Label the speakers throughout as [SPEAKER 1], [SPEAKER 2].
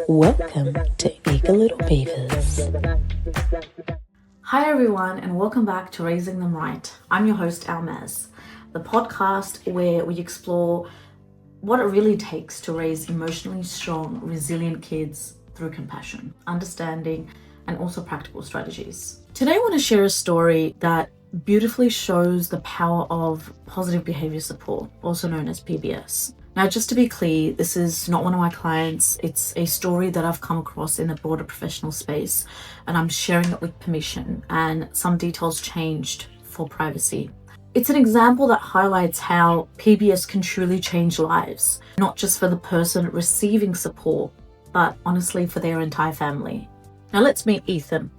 [SPEAKER 1] Welcome to Eager Little Beavers.
[SPEAKER 2] Hi everyone, and welcome back to Raising Them Right. I'm your host Almaz, the podcast where we explore what it really takes to raise emotionally strong, resilient kids through compassion, understanding, and also practical strategies. Today I want to share a story that beautifully shows the power of positive behavior support, also known as PBS. Now, just to be clear, this is not one of my clients. It's a story that I've come across in the broader professional space, and I'm sharing it with permission, and some details changed for privacy. It's an example that highlights how PBS can truly change lives, not just for the person receiving support, but honestly for their entire family. Now let's meet Ethan,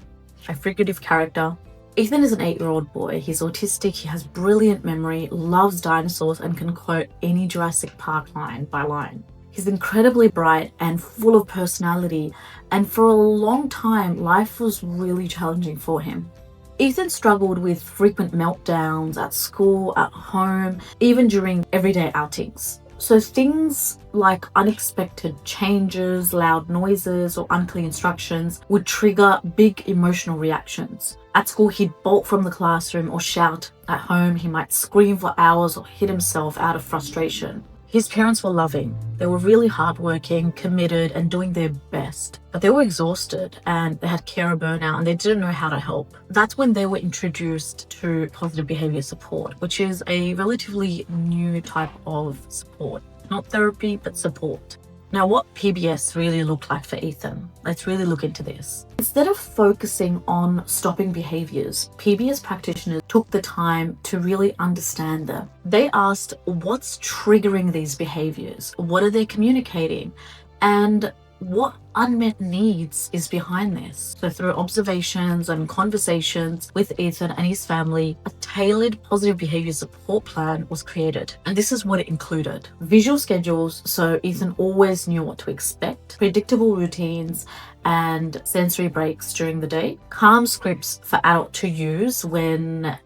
[SPEAKER 2] a figurative character. Ethan is an 8-year-old boy. He's autistic, he has brilliant memory, loves dinosaurs, and can quote any Jurassic Park line by line. He's incredibly bright and full of personality, and for a long time, life was really challenging for him. Ethan struggled with frequent meltdowns at school, at home, even during everyday outings. So things like unexpected changes, loud noises, or unclear instructions would trigger big emotional reactions. At school, he'd bolt from the classroom or shout. At home, he might scream for hours or hit himself out of frustration. His parents were loving. They were really hardworking, committed, and doing their best. But they were exhausted and they had carer burnout and they didn't know how to help. That's when they were introduced to positive behavior support, which is a relatively new type of support. Not therapy, but support. Now, what PBS really looked like for Ethan, let's really look into this. Instead of focusing on stopping behaviors, PBS practitioners took the time to really understand them. They asked, what's triggering these behaviors? What are they communicating? And what unmet needs is behind this? So through observations and conversations with Ethan and his family, a tailored positive behavior support plan was created. And this is what it included. Visual schedules, so Ethan always knew what to expect, predictable routines, and sensory breaks during the day, calm scripts for adult to use when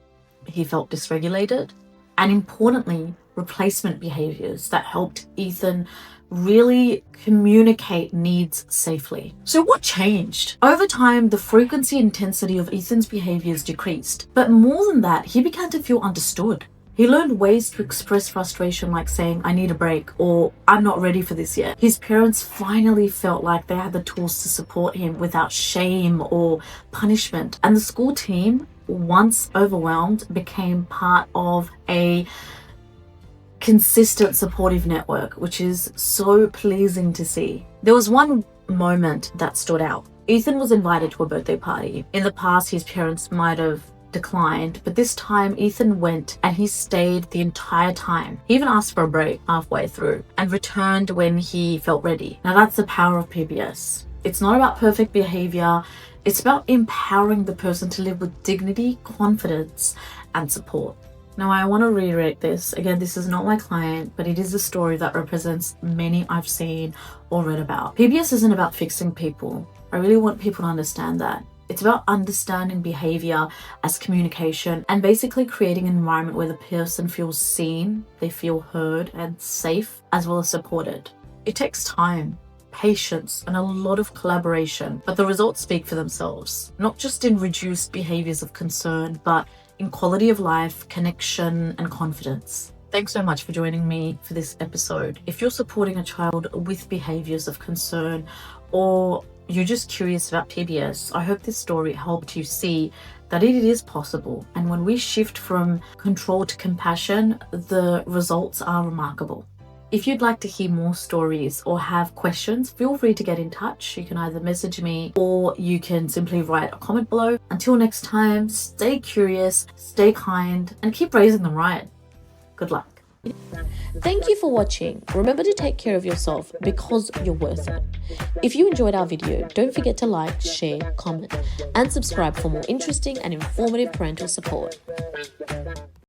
[SPEAKER 2] he felt dysregulated, and importantly, replacement behaviors that helped Ethan really communicate needs safely. So what changed? Over time, the frequency and intensity of Ethan's behaviors decreased. But more than that, he began to feel understood. He learned ways to express frustration like saying, I need a break, or I'm not ready for this yet. His parents finally felt like they had the tools to support him without shame or punishment. And the school team, once overwhelmed, became part of a consistent supportive network, which is so pleasing to see. There was one moment that stood out. Ethan was invited to a birthday party. In the past, his parents might have declined, but this time Ethan went and he stayed the entire time. He even asked for a break halfway through and returned when he felt ready. Now that's the power of PBS. It's not about perfect behavior. It's about empowering the person to live with dignity, confidence, and support. Now, I want to reiterate this. Again, this is not my client, but it is a story that represents many I've seen or read about. PBS isn't about fixing people. I really want people to understand that. It's about understanding behavior as communication and basically creating an environment where the person feels seen, they feel heard and safe, as well as supported. It takes time, patience, and a lot of collaboration, but the results speak for themselves, not just in reduced behaviors of concern, but in quality of life, connection, and confidence. Thanks so much for joining me for this episode. If you're supporting a child with behaviors of concern or you're just curious about PBS, I hope this story helped you see that it is possible. And when we shift from control to compassion, the results are remarkable. If you'd like to hear more stories or have questions, feel free to get in touch. You can either message me or you can simply write a comment below. Until next time, stay curious, stay kind, and keep raising them right. Good luck.
[SPEAKER 1] Thank you for watching. Remember to take care of yourself because you're worth it. If you enjoyed our video, don't forget to like, share, comment, and subscribe for more interesting and informative parental support.